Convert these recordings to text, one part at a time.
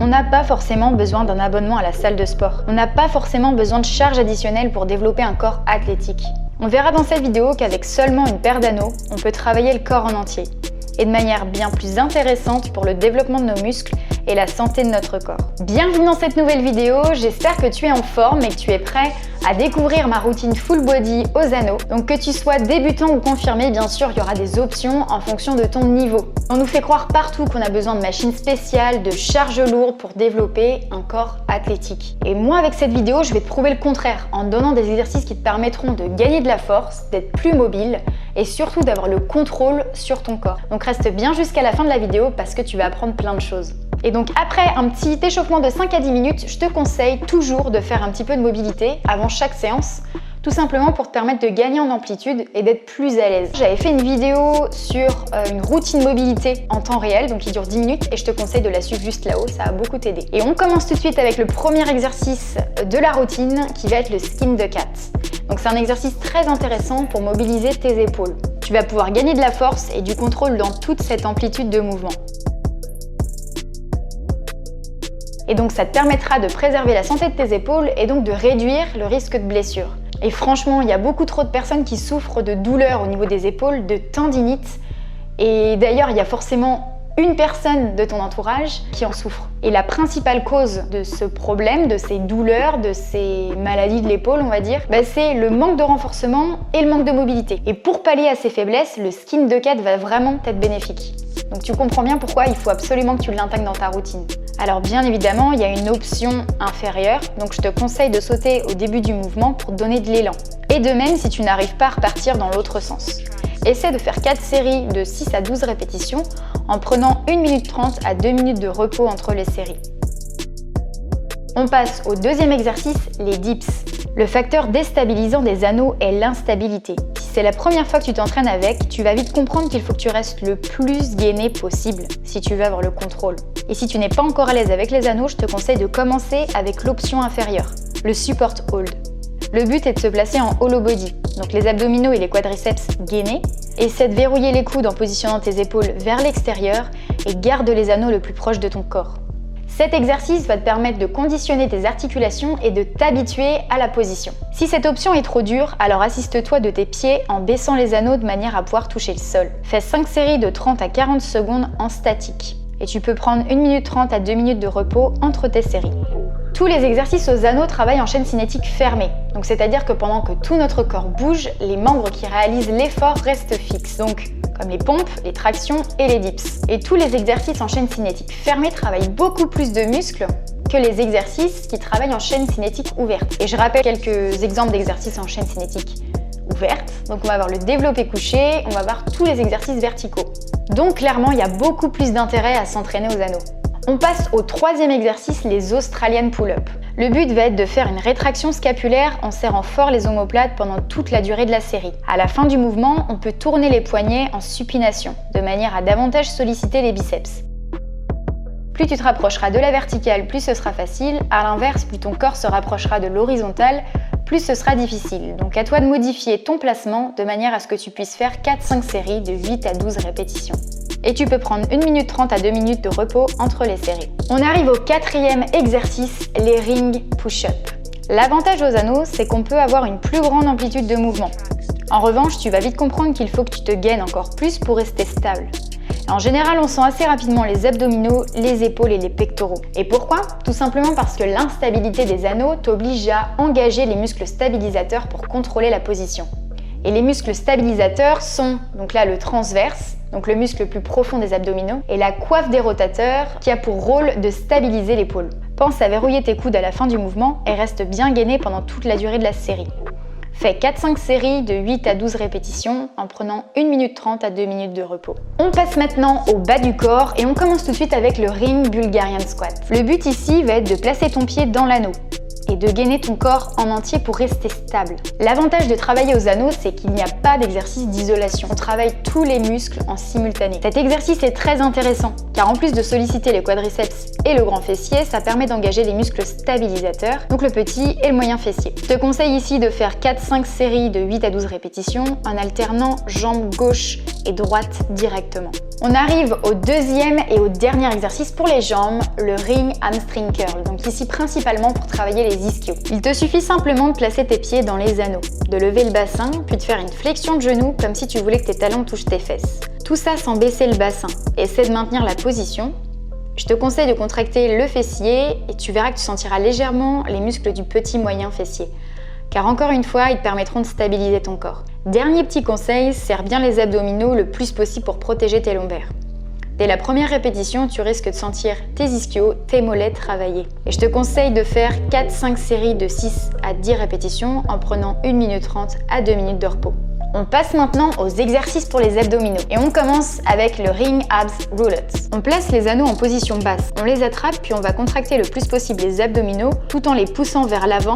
On n'a pas forcément besoin d'un abonnement à la salle de sport. On n'a pas forcément besoin de charges additionnelles pour développer un corps athlétique. On verra dans cette vidéo qu'avec seulement une paire d'anneaux, on peut travailler le corps en entier. Et de manière bien plus intéressante pour le développement de nos muscles et la santé de notre corps. Bienvenue dans cette nouvelle vidéo, j'espère que tu es en forme et que tu es prêt à découvrir ma routine full body aux anneaux. Donc que tu sois débutant ou confirmé, bien sûr, il y aura des options en fonction de ton niveau. On nous fait croire partout qu'on a besoin de machines spéciales, de charges lourdes pour développer un corps athlétique. Et moi, avec cette vidéo, je vais te prouver le contraire en donnant des exercices qui te permettront de gagner de la force, d'être plus mobile et surtout d'avoir le contrôle sur ton corps. Donc reste bien jusqu'à la fin de la vidéo parce que tu vas apprendre plein de choses. Et donc après un petit échauffement de 5 à 10 minutes, je te conseille toujours de faire un petit peu de mobilité avant chaque séance, tout simplement pour te permettre de gagner en amplitude et d'être plus à l'aise. J'avais fait une vidéo sur une routine mobilité en temps réel, donc qui dure 10 minutes et je te conseille de la suivre juste là-haut, ça a beaucoup t'aider. Et on commence tout de suite avec le premier exercice de la routine qui va être le skin the cat. Donc c'est un exercice très intéressant pour mobiliser tes épaules. Tu vas pouvoir gagner de la force et du contrôle dans toute cette amplitude de mouvement. Et donc ça te permettra de préserver la santé de tes épaules et donc de réduire le risque de blessure. Et franchement, il y a beaucoup trop de personnes qui souffrent de douleurs au niveau des épaules, de tendinite. Et d'ailleurs, il y a forcément une personne de ton entourage qui en souffre. Et la principale cause de ce problème, de ces douleurs, de ces maladies de l'épaule, on va dire, c'est le manque de renforcement et le manque de mobilité. Et pour pallier à ces faiblesses, le skin the cat va vraiment être bénéfique. Donc tu comprends bien pourquoi il faut absolument que tu l'intègres dans ta routine. Alors bien évidemment, il y a une option inférieure, donc je te conseille de sauter au début du mouvement pour donner de l'élan. Et de même si tu n'arrives pas à repartir dans l'autre sens. Essaie de faire 4 séries de 6 à 12 répétitions en prenant 1 minute 30 à 2 minutes de repos entre les séries. On passe au deuxième exercice, les dips. Le facteur déstabilisant des anneaux est l'instabilité. Si c'est la première fois que tu t'entraînes avec, tu vas vite comprendre qu'il faut que tu restes le plus gainé possible si tu veux avoir le contrôle. Et si tu n'es pas encore à l'aise avec les anneaux, je te conseille de commencer avec l'option inférieure, le support hold. Le but est de se placer en hollow body, donc les abdominaux et les quadriceps gainés. Essaie de verrouiller les coudes en positionnant tes épaules vers l'extérieur et garde les anneaux le plus proche de ton corps. Cet exercice va te permettre de conditionner tes articulations et de t'habituer à la position. Si cette option est trop dure, alors assiste-toi de tes pieds en baissant les anneaux de manière à pouvoir toucher le sol. Fais 5 séries de 30 à 40 secondes en statique. Et tu peux prendre 1 minute 30 à 2 minutes de repos entre tes séries. Tous les exercices aux anneaux travaillent en chaîne cinétique fermée. Donc c'est-à-dire que pendant que tout notre corps bouge, les membres qui réalisent l'effort restent fixes. Donc comme les pompes, les tractions et les dips. Et tous les exercices en chaîne cinétique fermée travaillent beaucoup plus de muscles que les exercices qui travaillent en chaîne cinétique ouverte. Et je rappelle quelques exemples d'exercices en chaîne cinétique ouverte. Donc on va voir le développé couché, on va voir tous les exercices verticaux. Donc clairement, il y a beaucoup plus d'intérêt à s'entraîner aux anneaux. On passe au troisième exercice, les Australian pull-up. Le but va être de faire une rétraction scapulaire en serrant fort les omoplates pendant toute la durée de la série. À la fin du mouvement, on peut tourner les poignets en supination, de manière à davantage solliciter les biceps. Plus tu te rapprocheras de la verticale, plus ce sera facile. À l'inverse, plus ton corps se rapprochera de l'horizontale, plus ce sera difficile. Donc à toi de modifier ton placement de manière à ce que tu puisses faire 4-5 séries de 8 à 12 répétitions. Et tu peux prendre 1 minute 30 à 2 minutes de repos entre les séries. On arrive au quatrième exercice, les ring push-up. L'avantage aux anneaux, c'est qu'on peut avoir une plus grande amplitude de mouvement. En revanche, tu vas vite comprendre qu'il faut que tu te gaines encore plus pour rester stable. En général, on sent assez rapidement les abdominaux, les épaules et les pectoraux. Et pourquoi? Tout simplement parce que l'instabilité des anneaux t'oblige à engager les muscles stabilisateurs pour contrôler la position. Et les muscles stabilisateurs sont donc là le transverse, donc le muscle le plus profond des abdominaux, et la coiffe des rotateurs qui a pour rôle de stabiliser l'épaule. Pense à verrouiller tes coudes à la fin du mouvement et reste bien gainé pendant toute la durée de la série. Fais 4-5 séries de 8 à 12 répétitions en prenant 1 minute 30 à 2 minutes de repos. On passe maintenant au bas du corps et on commence tout de suite avec le ring Bulgarian squat. Le but ici va être de placer ton pied dans l'anneau et de gainer ton corps en entier pour rester stable. L'avantage de travailler aux anneaux, c'est qu'il n'y a pas d'exercice d'isolation. On travaille tous les muscles en simultané. Cet exercice est très intéressant, car en plus de solliciter les quadriceps et le grand fessier, ça permet d'engager les muscles stabilisateurs, donc le petit et le moyen fessier. Je te conseille ici de faire 4-5 séries de 8 à 12 répétitions, en alternant jambes gauche et droite directement. On arrive au deuxième et au dernier exercice pour les jambes, le ring hamstring curl. Donc ici principalement pour travailler les ischios. Il te suffit simplement de placer tes pieds dans les anneaux, de lever le bassin, puis de faire une flexion de genou comme si tu voulais que tes talons touchent tes fesses. Tout ça sans baisser le bassin. Essaie de maintenir la position. Je te conseille de contracter le fessier et tu verras que tu sentiras légèrement les muscles du petit moyen fessier. Car encore une fois, ils te permettront de stabiliser ton corps. Dernier petit conseil, serre bien les abdominaux le plus possible pour protéger tes lombaires. Dès la première répétition, tu risques de sentir tes ischios, tes mollets travailler. Et je te conseille de faire 4-5 séries de 6 à 10 répétitions en prenant 1 minute 30 à 2 minutes de repos. On passe maintenant aux exercices pour les abdominaux et on commence avec le ring abs roulettes. On place les anneaux en position basse, on les attrape puis on va contracter le plus possible les abdominaux tout en les poussant vers l'avant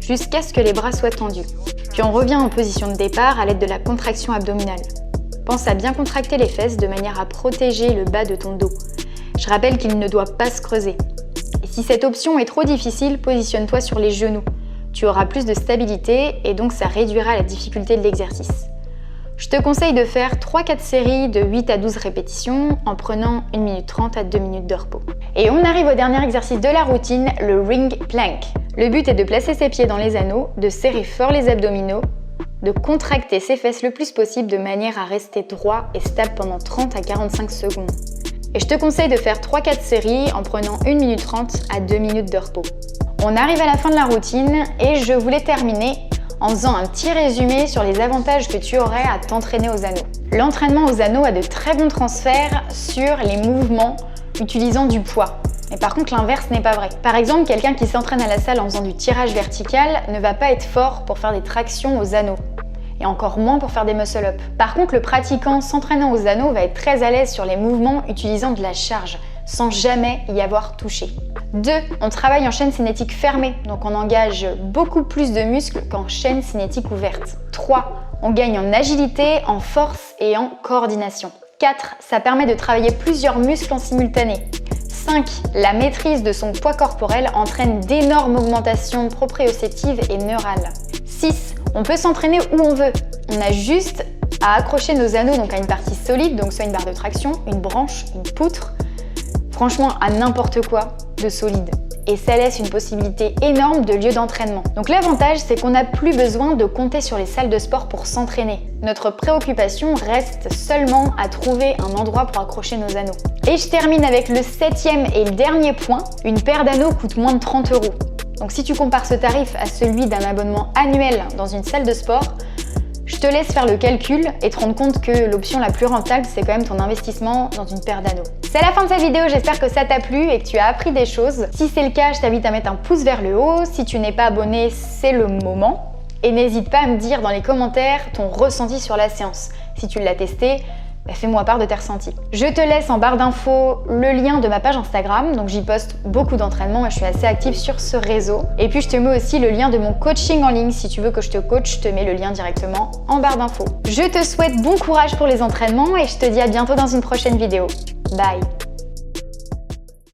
jusqu'à ce que les bras soient tendus. Puis on revient en position de départ à l'aide de la contraction abdominale. Pense à bien contracter les fesses de manière à protéger le bas de ton dos. Je rappelle qu'il ne doit pas se creuser. Et si cette option est trop difficile, positionne-toi sur les genoux. Tu auras plus de stabilité et donc ça réduira la difficulté de l'exercice. Je te conseille de faire 3-4 séries de 8 à 12 répétitions en prenant 1 minute 30 à 2 minutes de repos. Et on arrive au dernier exercice de la routine, le ring plank. Le but est de placer ses pieds dans les anneaux, de serrer fort les abdominaux, de contracter ses fesses le plus possible de manière à rester droit et stable pendant 30 à 45 secondes. Et je te conseille de faire 3-4 séries en prenant 1 minute 30 à 2 minutes de repos. On arrive à la fin de la routine et je voulais terminer en faisant un petit résumé sur les avantages que tu aurais à t'entraîner aux anneaux. L'entraînement aux anneaux a de très bons transferts sur les mouvements utilisant du poids. Mais par contre, l'inverse n'est pas vrai. Par exemple, quelqu'un qui s'entraîne à la salle en faisant du tirage vertical ne va pas être fort pour faire des tractions aux anneaux. Et encore moins pour faire des muscle-up. Par contre, le pratiquant s'entraînant aux anneaux va être très à l'aise sur les mouvements utilisant de la charge, sans jamais y avoir touché. 2. On travaille en chaîne cinétique fermée, donc on engage beaucoup plus de muscles qu'en chaîne cinétique ouverte. 3. On gagne en agilité, en force et en coordination. 4. Ça permet de travailler plusieurs muscles en simultané. 5. La maîtrise de son poids corporel entraîne d'énormes augmentations proprioceptives et neurales. 6. On peut s'entraîner où on veut. On a juste à accrocher nos anneaux donc à une partie solide, donc soit une barre de traction, une branche, une poutre, franchement à n'importe quoi de solide. Et ça laisse une possibilité énorme de lieu d'entraînement. Donc l'avantage, c'est qu'on n'a plus besoin de compter sur les salles de sport pour s'entraîner. Notre préoccupation reste seulement à trouver un endroit pour accrocher nos anneaux. Et je termine avec le 7e et le dernier point. Une paire d'anneaux coûte moins de 30 €. Donc si tu compares ce tarif à celui d'un abonnement annuel dans une salle de sport, je te laisse faire le calcul et te rendre compte que l'option la plus rentable, c'est quand même ton investissement dans une paire d'anneaux. C'est la fin de cette vidéo, j'espère que ça t'a plu et que tu as appris des choses. Si c'est le cas, je t'invite à mettre un pouce vers le haut. Si tu n'es pas abonné, c'est le moment. Et n'hésite pas à me dire dans les commentaires ton ressenti sur la séance. Si tu l'as testé, fais-moi part de tes ressentis. Je te laisse en barre d'infos le lien de ma page Instagram, donc j'y poste beaucoup d'entraînements et je suis assez active sur ce réseau. Et puis je te mets aussi le lien de mon coaching en ligne, si tu veux que je te coach, je te mets le lien directement en barre d'infos. Je te souhaite bon courage pour les entraînements et je te dis à bientôt dans une prochaine vidéo. Bye!